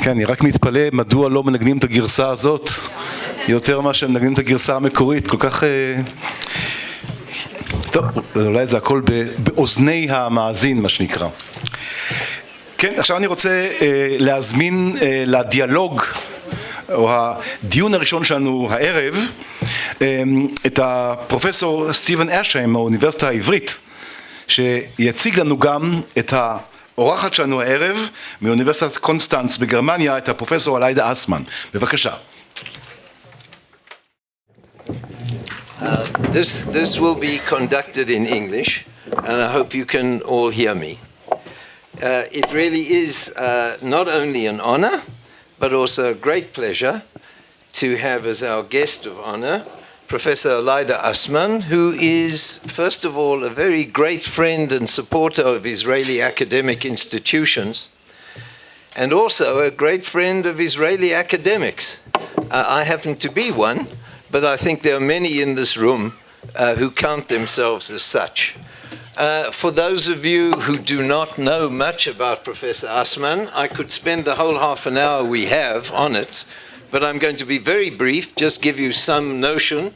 כן, אני רק מתפלא מדוע לא מנגנים את הגרסה הזאת יותר מה שמנגנים את הגרסה המקורית, כל כך... טוב, אולי זה הכל באוזני המאזין, מה שנקרא. כן, עכשיו אני רוצה להזמין לדיאלוג, או הדיון הראשון שלנו הערב, את הפרופסור סטיבן אשהיים מהאוניברסיטה העברית, שיציג לנו גם את האורחת שלנו הערב מאוניברסיטת קונסטנץ בגרמניה, את הפרופסור אלאיידה אסמן. בבקשה. This will be conducted in English, and I hope you can all hear me. It really is not only an honor, but also a great pleasure to have as our guest of honor Professor Alida Asman, who is, first of all, a very great friend and supporter of Israeli academic institutions, and also a great friend of Israeli academics. I happen to be one, but I think there are many in this room who count themselves as such. For those of you who do not know much about Professor Asman, I could spend the whole half an hour we have on it, but I'm going to be very brief, just give you some notion.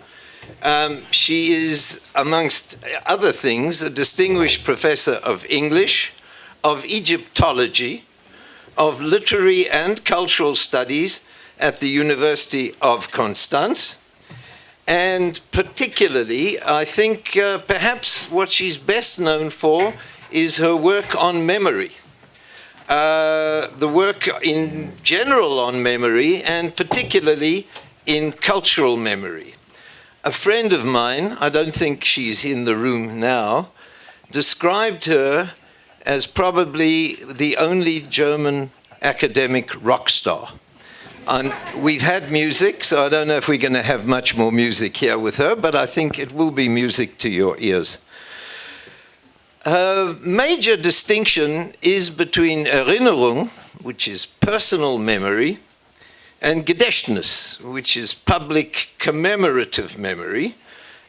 She is, amongst other things, a distinguished professor of English, of Egyptology, of literary and cultural studies at the University of Connstance. And particularly, I think perhaps what she's best known for is her work on memory. The work in general on memory, and particularly in cultural memory. A friend of mine, I don't think she's in the room now, described her as probably the only German academic rock star. We've had music, so I don't know if we're going to have much more music here with her, but I think it will be music to your ears. Her major distinction is between Erinnerung, which is personal memory, and Gedächtnis, which is public commemorative memory,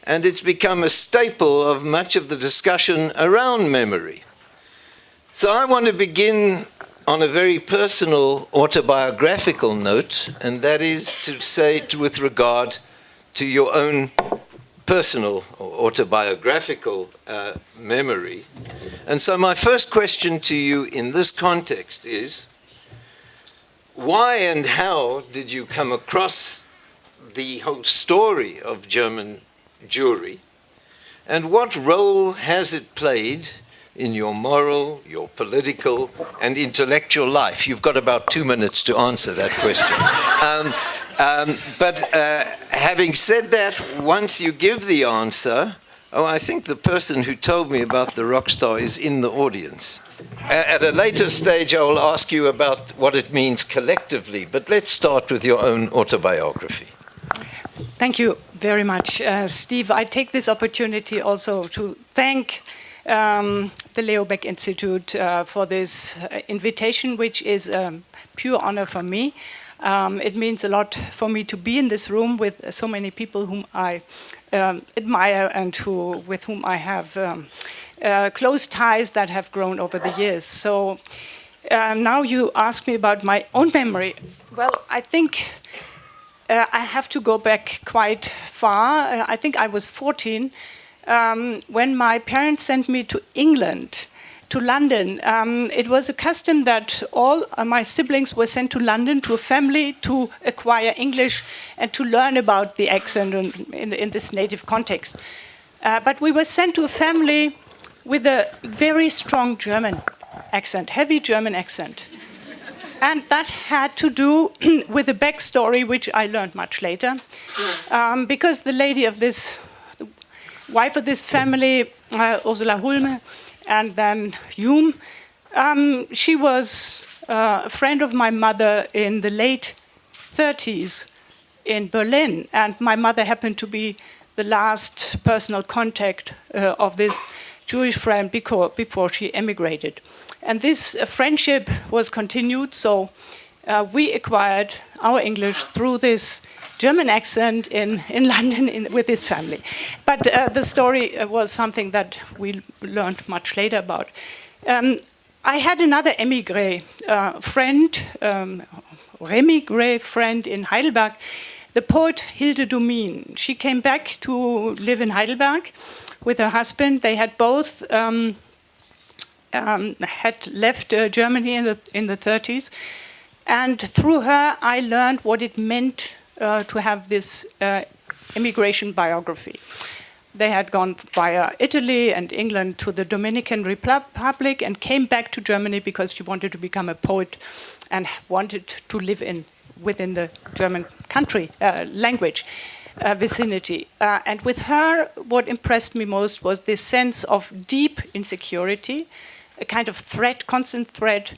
and it's become a staple of much of the discussion around memory. So I want to begin on a very personal autobiographical note, and that is to say with regard to your own personal or autobiographical memory. And so my first question to you in this context is, why and how did you come across the whole story of German Jewry, and what role has it played in your moral, your political, and intellectual life? You've got about 2 minutes to answer that question. But having said that, once you give the answer, I think the person who told me about the rock star is in the audience. At a later stage, I will ask you about what it means collectively, but let's start with your own autobiography. Thank you very much, Steve. I take this opportunity also to thank the Leo Baeck Institute for this invitation, which is a pure honor for me. It means a lot for me to be in this room with so many people whom I admire and with whom I have close ties that have grown over the years. So now you ask me about my own memory. Well, I think I have to go back quite far. I think I was 14 when my parents sent me to England, to London. It was a custom that all my siblings were sent to London to a family to acquire English and to learn about the accent in this native context. But we were sent to a family with a very strong German accent, heavy German accent. And that had to do with a backstory, which I learned much later, because the wife of this family, Ursula Hulme, and then Hume, she was a friend of my mother in the late 30s in Berlin, and my mother happened to be the last personal contact of this Jewish friend before she emigrated. And this friendship was continued, so we acquired our English through this German accent in London with his family. But the story was something that we learned much later about. I had another emigre friend, remigre friend in Heidelberg, the poet Hilde Domin. She came back to live in Heidelberg with her husband. They had both had left Germany in the 30s. And through her, I learned what it meant to have this immigration biography. They had gone via Italy and England to the Dominican Republic and came back to Germany because she wanted to become a poet and wanted to live within the German country, language vicinity. And with her, what impressed me most was this sense of deep insecurity, a kind of threat, constant threat,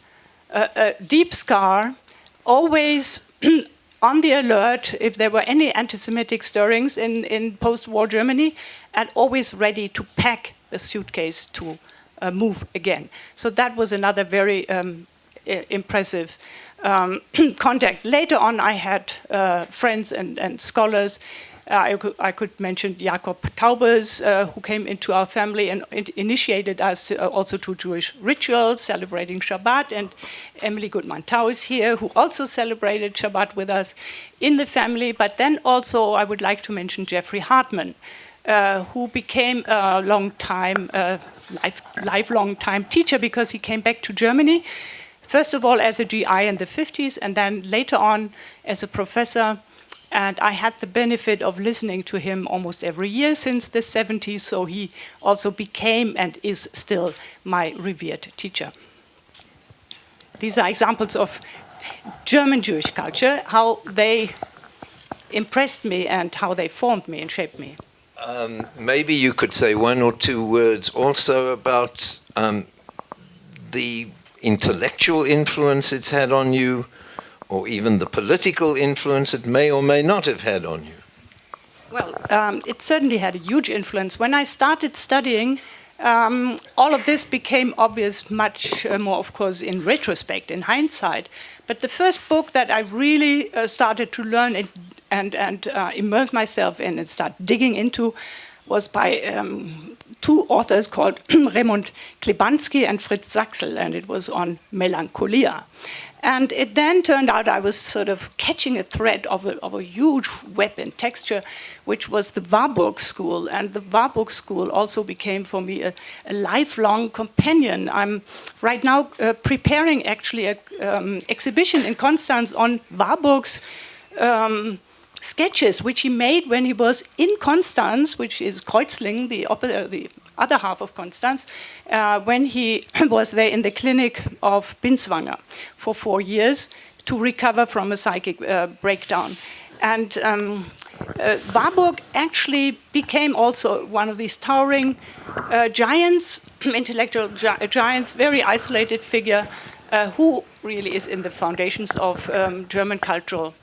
a deep scar, always on the alert if there were any anti-Semitic stirrings in post-war Germany, and always ready to pack the suitcase to move again. So that was another very impressive contact. Later on, I had friends and scholars. I could mention Jakob Taubes, who came into our family and initiated us also to Jewish rituals, celebrating Shabbat, and Emily Goodman-Tau is here, who also celebrated Shabbat with us in the family. But then also I would like to mention Jeffrey Hartman, who became a lifelong time teacher because he came back to Germany, first of all as a GI in the 50s, and then later on as a professor. And I had the benefit of listening to him almost every year since the 70s, so he also became and is still my revered teacher. These are examples of German Jewish culture, how they impressed me and how they formed me and shaped me. Maybe you could say one or two words also about the intellectual influence it's had on you, or even the political influence it may or may not have had on you. Well, it certainly had a huge influence. When I started studying, all of this became obvious much more, of course, in retrospect, in hindsight. But the first book that I really started to learn and immerse myself in and start digging into was by two authors called Raymond Klebanski and Fritz Sachsel, and it was on melancholia. And it then turned out I was sort of catching a thread of a huge web in texture, which was the Warburg School. And the Warburg School also became for me a lifelong companion. I'm right now preparing actually an exhibition in Connstance on Warburg's sketches, which he made when he was in Connstance, which is Kreuzlingen, the other half of Connstance, when he was there in the clinic of Binswanger for 4 years to recover from a psychic breakdown. And Warburg actually became also one of these towering giants, intellectual giants, very isolated figure, who really is in the foundations of German cultural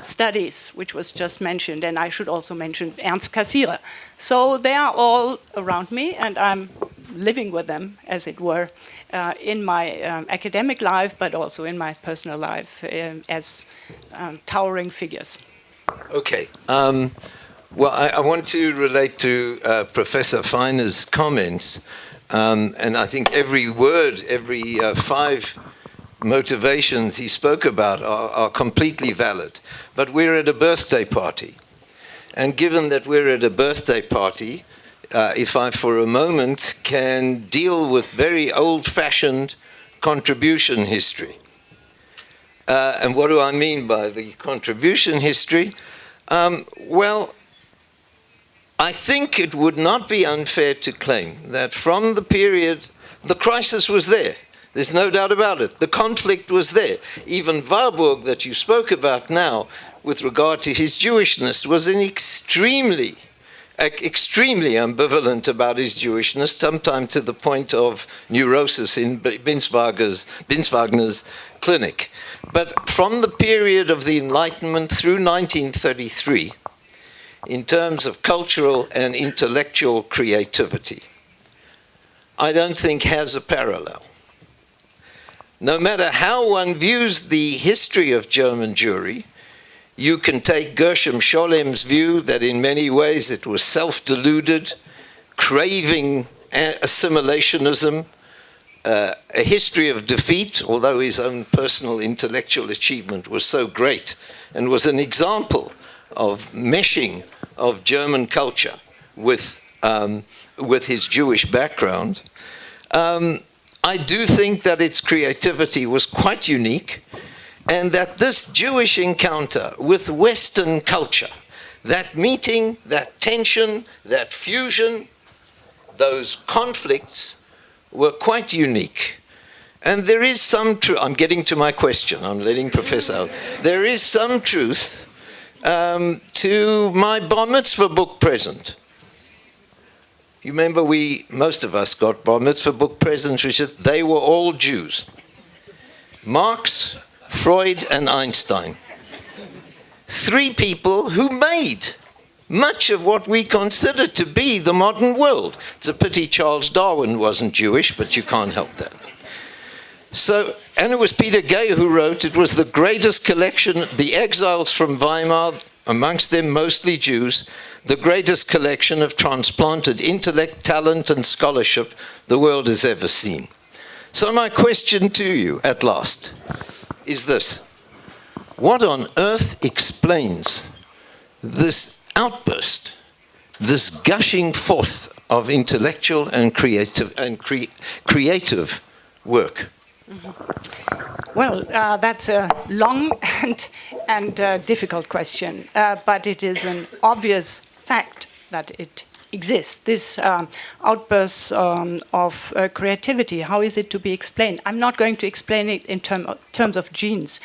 studies, which was just mentioned, and I should also mention Ernst Cassirer. So they are all around me, and I'm living with them, as it were, in my academic life, but also in my personal life as towering figures. Okay. Well, I want to relate to Professor Feiner's comments, and I think every word, every 5 motivations he spoke about are completely valid. But we're at a birthday party. And given that we're at a birthday party, if I for a moment can deal with very old-fashioned contribution history. And what do I mean by the contribution history? Well, I think it would not be unfair to claim that from the period, the crisis was there. There's no doubt about it. The conflict was there. Even Warburg, that you spoke about now, with regard to his Jewishness, was extremely ambivalent about his Jewishness, sometimes to the point of neurosis in Binswager's clinic. But from the period of the Enlightenment through 1933, in terms of cultural and intellectual creativity, I don't think has a parallel. No matter how one views the history of German Jewry, you can take Gershom Scholem's view that in many ways it was self-deluded, craving assimilationism, a history of defeat, although his own personal intellectual achievement was so great and was an example of meshing of German culture with his Jewish background. I do think that its creativity was quite unique, and that this Jewish encounter with Western culture, that meeting, that tension, that fusion, those conflicts were quite unique. And there is some truth, I'm getting to my question, I'm letting Professor out. There is some truth to my bar mitzvah book present. You remember most of us got bar mitzvah book presents, which is, they were all Jews. Marx, Freud, and Einstein. Three people who made much of what we consider to be the modern world. It's a pity Charles Darwin wasn't Jewish, but you can't help that. So, and it was Peter Gay who wrote, it was the greatest collection, the exiles from Weimar, amongst them mostly Jews, the greatest collection of transplanted intellect, talent, and scholarship the world has ever seen. So my question to you, at last, is this. What on earth explains this outburst, this gushing forth of intellectual and creative work? Well, that's a long and difficult question, but it is an obvious fact that it exists. This outburst of creativity, how is it to be explained? I'm not going to explain it in terms of genes.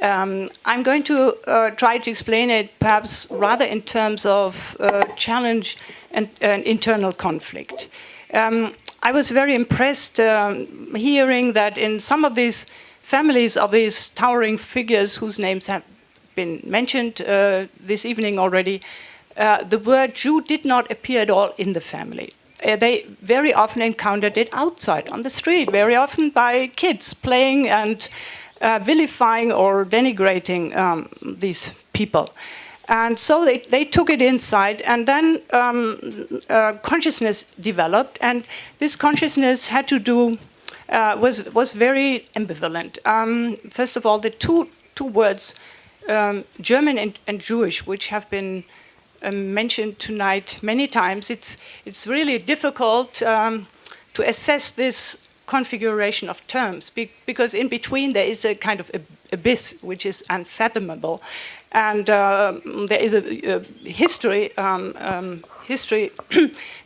I'm going to try to explain it perhaps rather in terms of challenge and internal conflict. I was very impressed hearing that in some of these families of these towering figures whose names have been mentioned this evening already, the word Jew did not appear at all in the family. They very often encountered it outside on the street, very often by kids playing and vilifying or denigrating these people. And so they took it inside, and then consciousness developed, and this consciousness had to do, was very ambivalent. First of all, the two words, German and Jewish, which have been mentioned tonight many times, it's really difficult to assess this configuration of terms, because in between there is a kind of abyss which is unfathomable. And there is a history,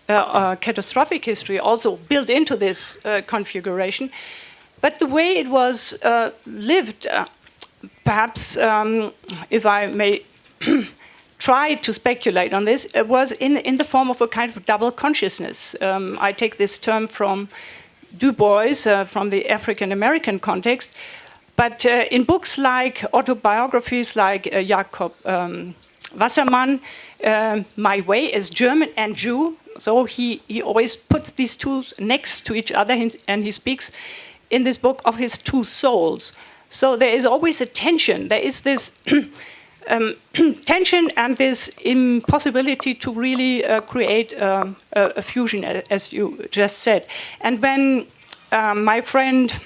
catastrophic history also built into this configuration. But the way it was lived, perhaps, if I may try to speculate on this, it was in the form of a kind of double consciousness. I take this term from Du Bois, from the African-American context. But in books like autobiographies like Jakob Wassermann, My Way is German and Jew, so he always puts these two next to each other, and he speaks in this book of his two souls. So there is always a tension. There is this tension and this impossibility to really create a fusion, as you just said. And when my friend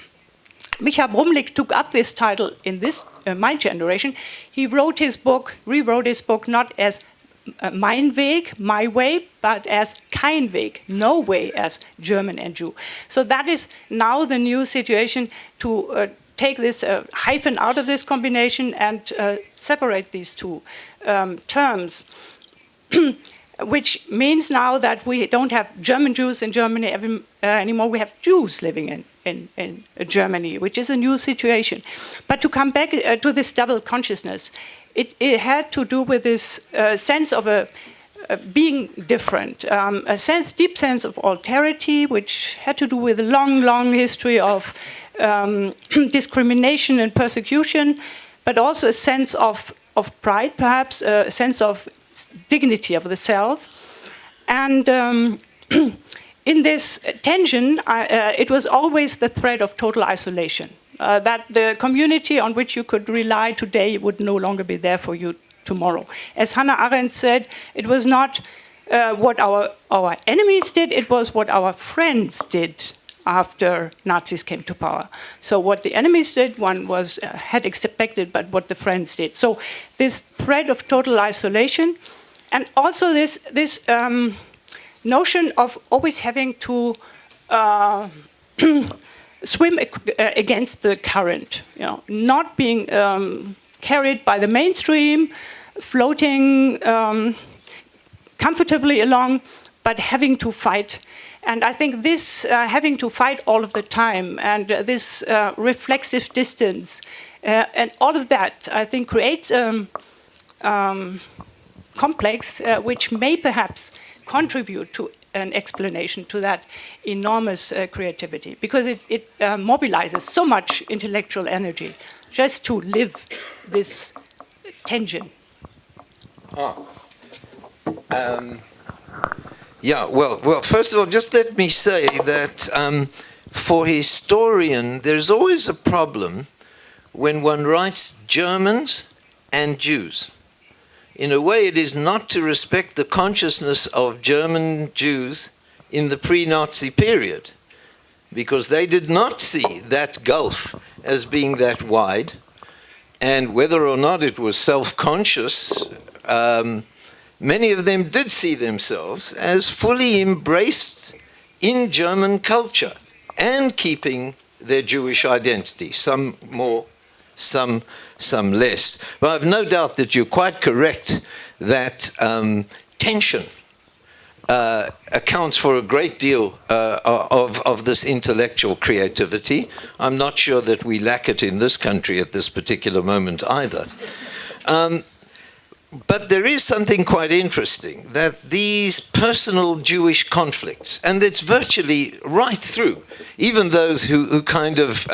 Micha Brumlik took up this title in this my generation, he rewrote his book not as mein Weg, my way, but as kein Weg, no way, as German and Jew. So that is now the new situation, to take this hyphen out of this combination and separate these two terms. Which means now that we don't have German Jews in Germany anymore, we have Jews living in Germany, which is a new situation. But to come back to this double consciousness, it had to do with this sense of being different, a deep sense of alterity, which had to do with a long history of discrimination and persecution, but also a sense of pride, perhaps, a sense of dignity of the self. And in this tension, it was always the threat of total isolation, that the community on which you could rely today would no longer be there for you tomorrow. As Hannah Arendt said, it was not what our enemies did, it was what our friends did after Nazis came to power. So what the enemies did, one was had expected, but what the friends did. So this threat of total isolation, and also this notion of always having to swim against the current, not being carried by the mainstream, floating comfortably along, but having to fight. And I think this having to fight all of the time and this reflexive distance and all of that, I think, creates a complex which may perhaps contribute to an explanation to that enormous creativity, because it mobilizes so much intellectual energy just to live this tension. Yeah, well, first of all, just let me say that for a historian, there's always a problem when one writes Germans and Jews. In a way, it is not to respect the consciousness of German Jews in the pre-Nazi period, because they did not see that gulf as being that wide, and whether or not it was self-conscious, many of them did see themselves as fully embraced in German culture and keeping their Jewish identity, some more, some less. But I have no doubt that you're quite correct that tension accounts for a great deal of this intellectual creativity. I'm not sure that we lack it in this country at this particular moment either. But there is something quite interesting, that these personal Jewish conflicts, and it's virtually right through, even those who kind of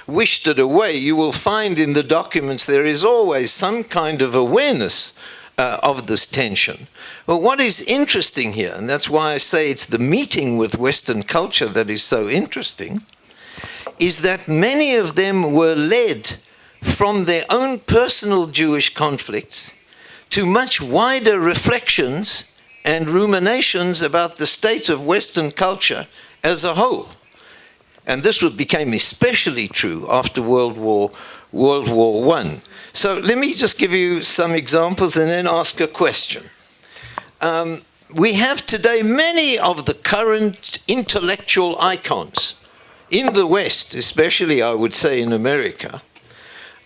wished it away, you will find in the documents there is always some kind of awareness of this tension. But what is interesting here, and that's why I say it's the meeting with Western culture that is so interesting, is that many of them were led from their own personal Jewish conflicts to much wider reflections and ruminations about the state of Western culture as a whole. And this became especially true after World War I. So let me just give you some examples and then ask a question. We have today many of the current intellectual icons in the West, especially I would say in America,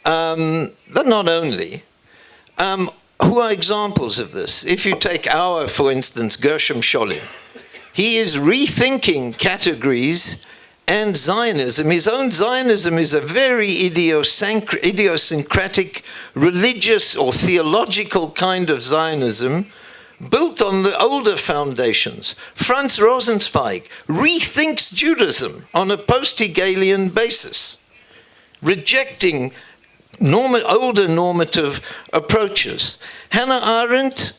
but not only, who are examples of this. If you take for instance, Gershom Scholem, he is rethinking categories and Zionism. His own Zionism is a very idiosyncratic religious or theological kind of Zionism built on the older foundations. Franz Rosenzweig rethinks Judaism on a post-Hegelian basis, rejecting older normative approaches. Hannah Arendt,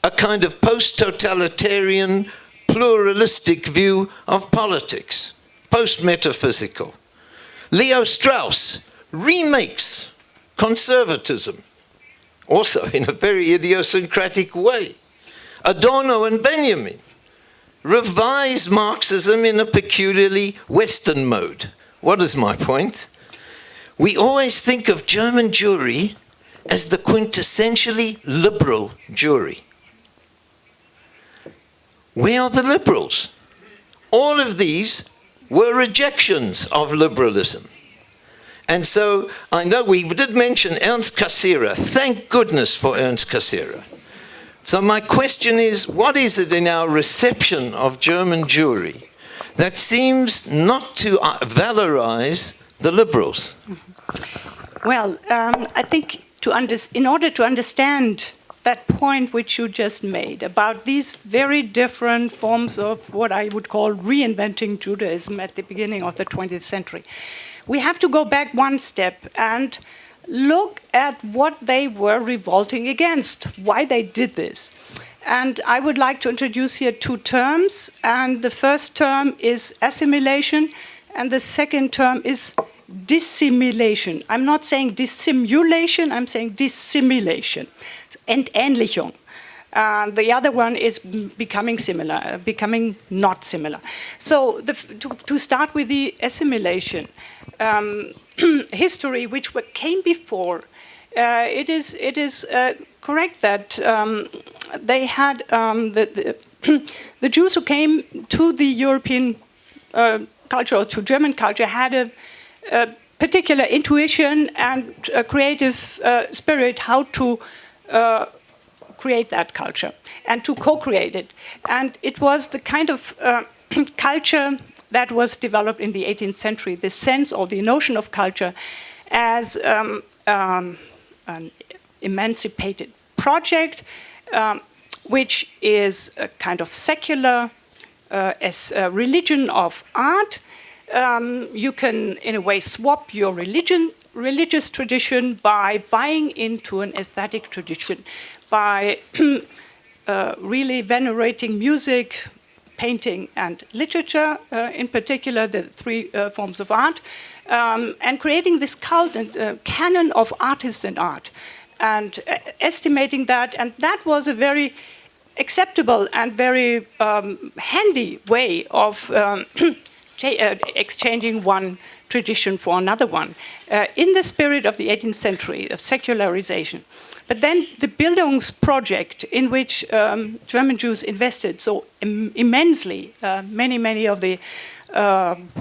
a kind of post-totalitarian, pluralistic view of politics, post-metaphysical. Leo Strauss remakes conservatism, also in a very idiosyncratic way. Adorno and Benjamin revise Marxism in a peculiarly Western mode. What is my point? We always think of German Jewry as the quintessentially liberal Jewry. Where are the liberals? All of these were rejections of liberalism. And so I know we did mention Ernst Cassirer. Thank goodness for Ernst Cassirer. So my question is, what is it in our reception of German Jewry that seems not to valorize the liberals? Well, I think in order to understand that point which you just made about these very different forms of what I would call reinventing Judaism at the beginning of the 20th century, we have to go back one step and look at what they were revolting against, why they did this. And I would like to introduce here two terms. And the first term is assimilation, and the second term is dissimulation. I'm not saying dissimulation, I'm saying dissimulation. Entähnlichung. and the other one is becoming similar, becoming not similar. So to start with the assimilation history, which came before, it is correct that they had the Jews who came to the European culture, or to German culture, had a particular intuition and a creative spirit how to create that culture and to co-create it. And it was the kind of culture that was developed in the 18th century, the sense or the notion of culture as an emancipated project, which is a kind of secular as a religion of art. You can, in a way, swap your religious tradition by buying into an aesthetic tradition, by really venerating music, painting, and literature, in particular the three forms of art, and creating this cult and canon of artists and art, and estimating that. And that was a very acceptable and very handy way of exchanging one tradition for another one, in the spirit of the 18th century of secularization. But then the Bildungsproject, in which German Jews invested so immensely, many of the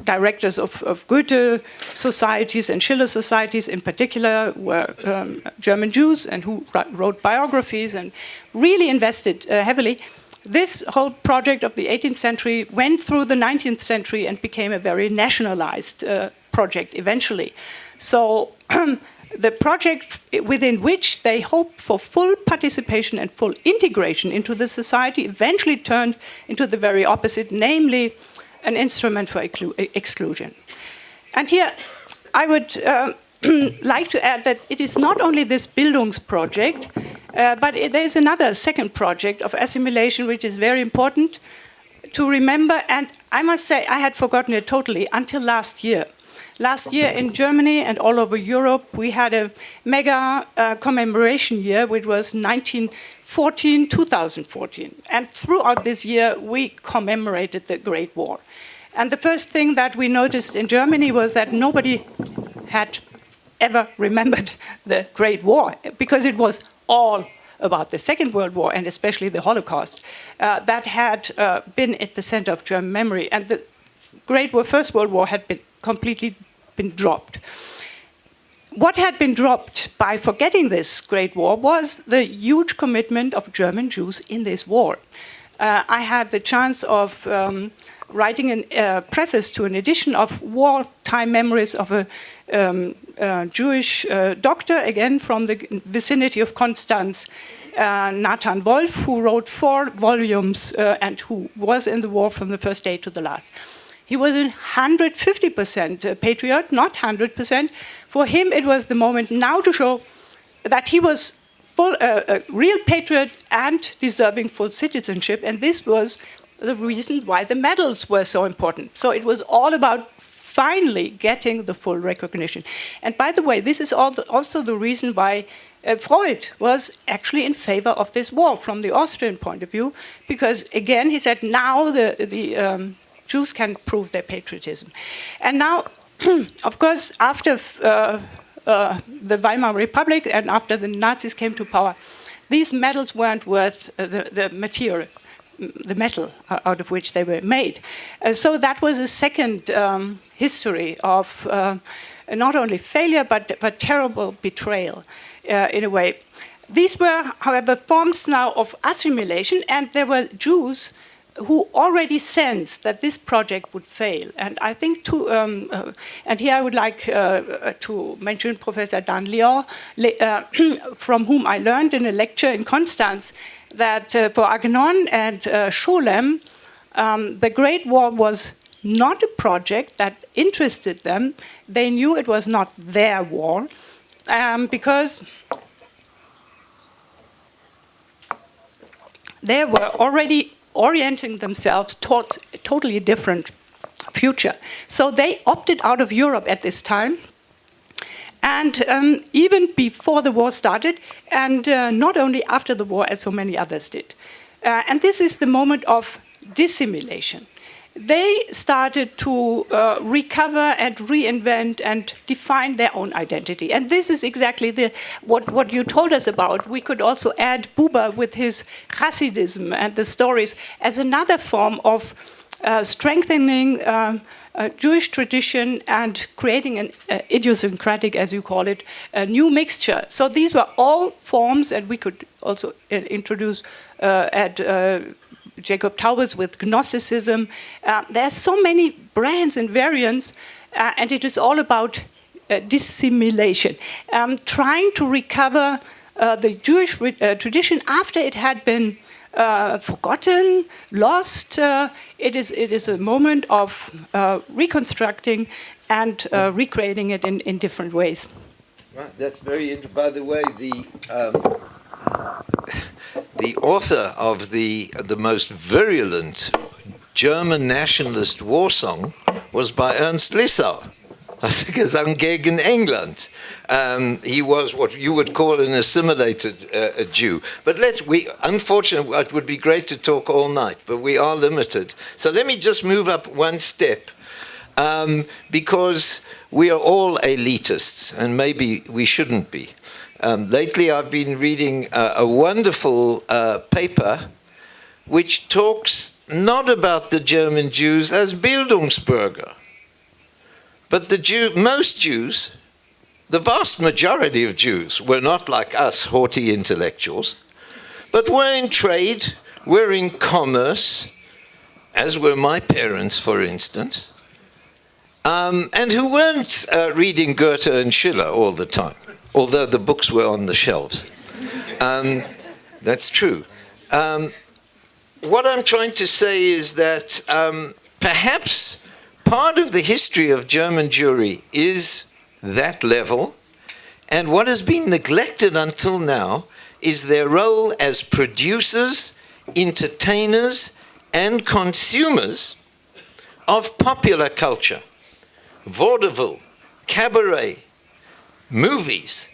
directors of Goethe societies and Schiller societies in particular were German Jews, and who wrote biographies and really invested heavily. This whole project of the 18th century went through the 19th century and became a very nationalized project eventually. So the project within which they hoped for full participation and full integration into the society eventually turned into the very opposite, namely an instrument for exclusion. And here I would like to add that it is not only this Bildungsproject, but there is another second project of assimilation which is very important to remember, and I must say I had forgotten it totally until last year. Last year in Germany and all over Europe, we had a mega commemoration year, which was 2014. And throughout this year, we commemorated the Great War. And the first thing that we noticed in Germany was that nobody had ever remembered the Great War, because it was all about the Second World War, and especially the Holocaust, that had been at the center of German memory. And the First World War had been completely dropped. What had been dropped by forgetting this Great War was the huge commitment of German Jews in this war. I had the chance of writing a preface to an edition of Wartime Memories of a Jewish doctor, again from the vicinity of Connstainz, Nathan Wolf, who wrote 4 volumes and who was in the war from the first day to the last. He was a 150% patriot, not 100%. For him, it was the moment now to show that he was a real patriot and deserving full citizenship. And this was the reason why the medals were so important. So it was all about finally getting the full recognition. And by the way, this is also the reason why Freud was actually in favor of this war from the Austrian point of view, because again, he said now the Jews can prove their patriotism. And now, of course, after the Weimar Republic and after the Nazis came to power, these medals weren't worth the material, the metal out of which they were made. So that was a second history of not only failure, but terrible betrayal in a way. These were, however, forms now of assimilation, and there were Jews who already sensed that this project would fail. And I think and here I would like to mention Professor Dan Liao, from whom I learned in a lecture in Connstainz that for Agnon and Scholem, the Great War was not a project that interested them. They knew it was not their war, because they were already orienting themselves towards a totally different future. So they opted out of Europe at this time, And even before the war started, and not only after the war, as so many others did. And this is the moment of dissimulation. They started to recover and reinvent and define their own identity. And this is exactly what you told us about. We could also add Buber with his Hasidism and the stories as another form of strengthening Jewish tradition and creating an idiosyncratic, as you call it, a new mixture. So these were all forms, and we could also introduce Jacob Taubes with Gnosticism. There are so many brands and variants, and it is all about dissimulation, trying to recover the Jewish tradition after it had been forgotten, lost. It is a moment of reconstructing and recreating it in different ways. Right, that's very interesting. By the way, the author of the most virulent German nationalist war song was by Ernst Lissau, Gesang gegen England. He was what you would call an assimilated Jew. But unfortunately, it would be great to talk all night, but we are limited. So let me just move up one step, because we are all elitists, and maybe we shouldn't be. Lately, I've been reading a wonderful paper which talks not about the German Jews as Bildungsbürger, but most Jews, the vast majority of Jews, were not like us, haughty intellectuals, but were in trade, were in commerce, as were my parents, for instance, and who weren't reading Goethe and Schiller all the time, although the books were on the shelves. That's true. What I'm trying to say is that perhaps part of the history of German Jewry is that level, and what has been neglected until now is their role as producers, entertainers, and consumers of popular culture. Vaudeville, cabaret, movies.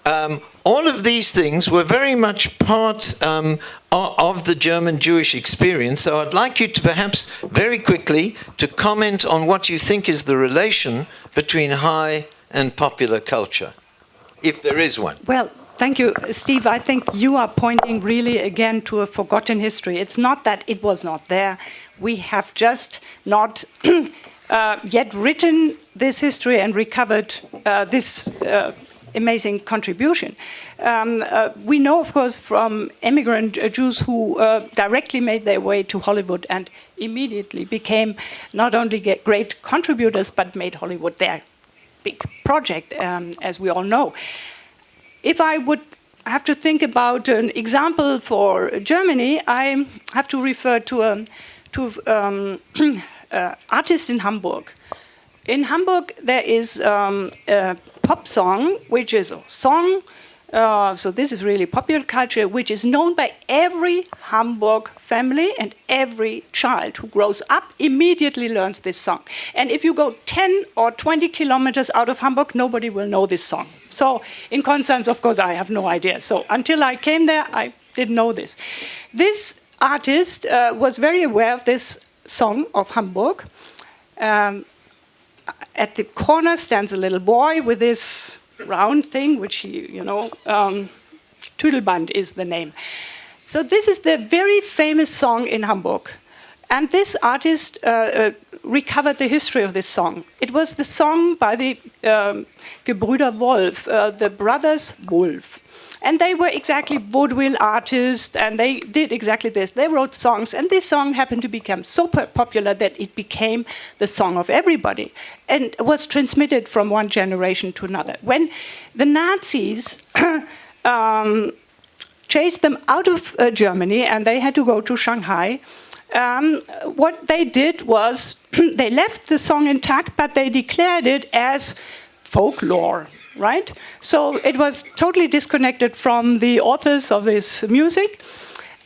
All of these things were very much part of the German Jewish experience. So I'd like you to perhaps very quickly to comment on what you think is the relation between high and popular culture, if there is one. Well, thank you, Steve. I think you are pointing really again to a forgotten history. It's not that it was not there. We have just not yet written this history and recovered this amazing contribution. We know, of course, from immigrant Jews who directly made their way to Hollywood and immediately became not only great contributors, but made Hollywood their big project, as we all know. If I would have to think about an example for Germany, I have to refer to an artist in Hamburg. In Hamburg, there is a pop song, which is a song, so this is really popular culture, which is known by every Hamburg family, and every child who grows up immediately learns this song. And if you go 10 or 20 kilometers out of Hamburg, nobody will know this song. So in Constance, of course, I have no idea. So until I came there, I didn't know this. This artist was very aware of this song of Hamburg. At the corner stands a little boy with this round thing, which he, Tüdelband is the name. So this is the very famous song in Hamburg. And this artist recovered the history of this song. It was the song by the Gebrüder Wolf, the brothers Wolf. And they were exactly vaudeville artists, and they did exactly this. They wrote songs, and this song happened to become so popular that it became the song of everybody, and was transmitted from one generation to another. When the Nazis chased them out of Germany, and they had to go to Shanghai, what they did was they left the song intact, but they declared it as folklore. Right? So it was totally disconnected from the authors of this music.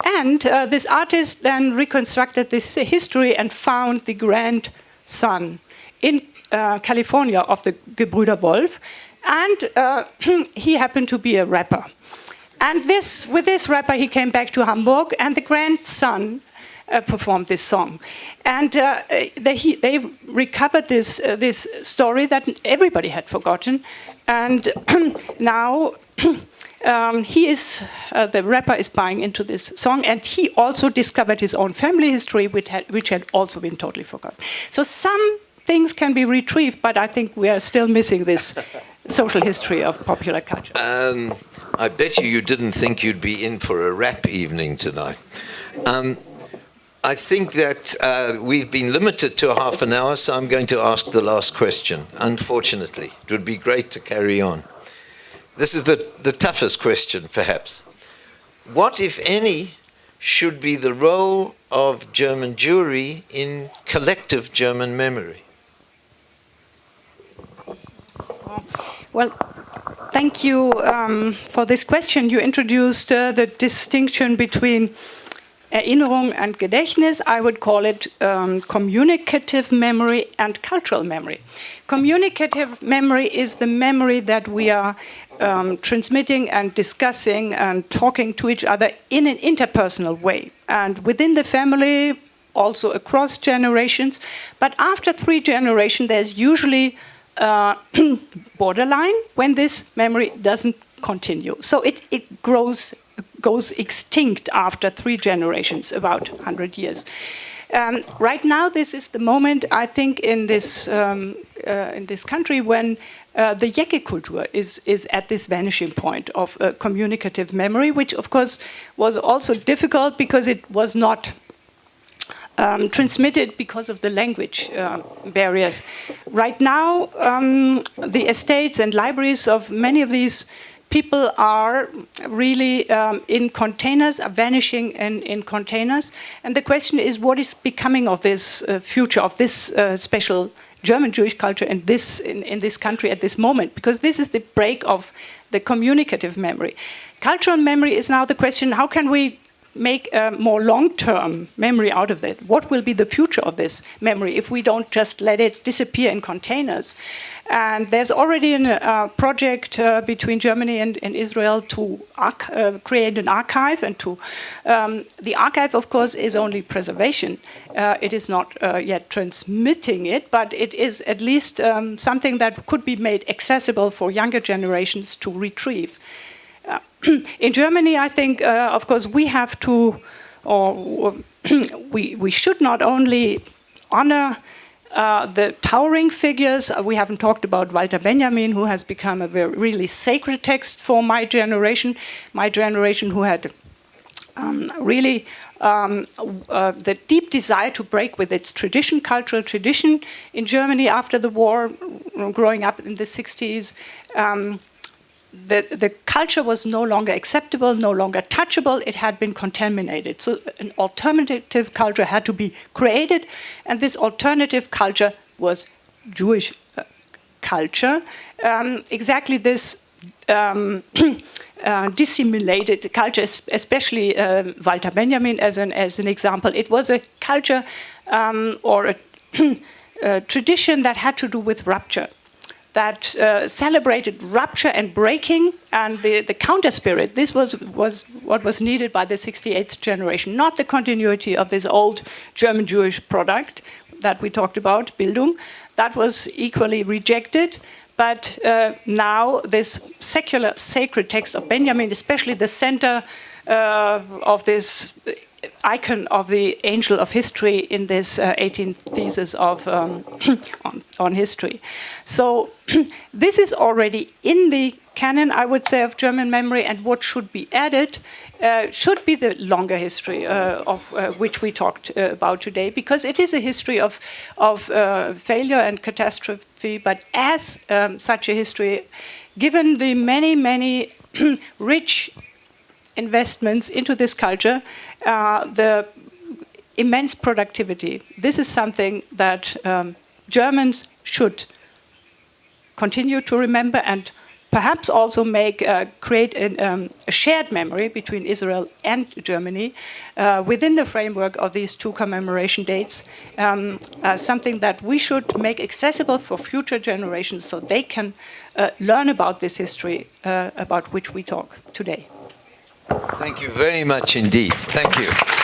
And this artist then reconstructed this history and found the grandson in California of the Gebrüder Wolf, and he happened to be a rapper. And with this rapper, he came back to Hamburg, and the grandson performed this song. And they recovered this story that everybody had forgotten. And now the rapper is buying into this song, and he also discovered his own family history, which had also been totally forgotten. So some things can be retrieved, but I think we are still missing this social history of popular culture. I bet you didn't think you'd be in for a rap evening tonight. I think that we've been limited to half an hour, so I'm going to ask the last question. Unfortunately, it would be great to carry on. This is the toughest question, perhaps. What, if any, should be the role of German Jewry in collective German memory? Well, thank you for this question. You introduced the distinction between Erinnerung and Gedächtnis. I would call it communicative memory and cultural memory. Communicative memory is the memory that we are transmitting and discussing and talking to each other in an interpersonal way. And within the family, also across generations. But after 3 generations, there's usually borderline when this memory doesn't continue. So it goes extinct after 3 generations, about 100 years. Right now, this is the moment, I think, in this country when the Jäcke-Kultur is at this vanishing point of communicative memory, which, of course, was also difficult because it was not transmitted because of the language barriers. Right now, the estates and libraries of many of these people are really in containers, are vanishing in containers. And the question is, what is becoming of this future, of this special German Jewish culture in this country at this moment? Because this is the break of the communicative memory. Cultural memory is now the question, how can we make a more long-term memory out of it? What will be the future of this memory if we don't just let it disappear in containers? And there's already a project between Germany and Israel to create an archive. And the archive, of course, is only preservation. It is not yet transmitting it, but it is at least something that could be made accessible for younger generations to retrieve. In Germany, I think, of course, we have to, or we should not only honor the towering figures. We haven't talked about Walter Benjamin, who has become a really sacred text for my generation who had really the deep desire to break with its tradition, cultural tradition in Germany after the war, growing up in the 60s. The culture was no longer acceptable, no longer touchable. It had been contaminated. So an alternative culture had to be created, and this alternative culture was Jewish culture. Exactly this dissimulated culture, especially Walter Benjamin as an example. It was a culture or a tradition that had to do with rupture, that celebrated rupture and breaking, and the counter spirit. This was what was needed by the 68th generation, not the continuity of this old German Jewish product that we talked about, Bildung. That was equally rejected. But now this secular sacred text of Benjamin, especially the center of this icon of the angel of history in this 18th thesis of on history. So this is already in the canon, I would say, of German memory, and what should be added should be the longer history of which we talked about today, because it is a history of failure and catastrophe, but as such a history, given the many rich investments into this culture, the immense productivity. This is something that Germans should continue to remember and perhaps also create a shared memory between Israel and Germany within the framework of these two commemoration dates, something that we should make accessible for future generations so they can learn about this history about which we talk today. Thank you very much indeed. Thank you.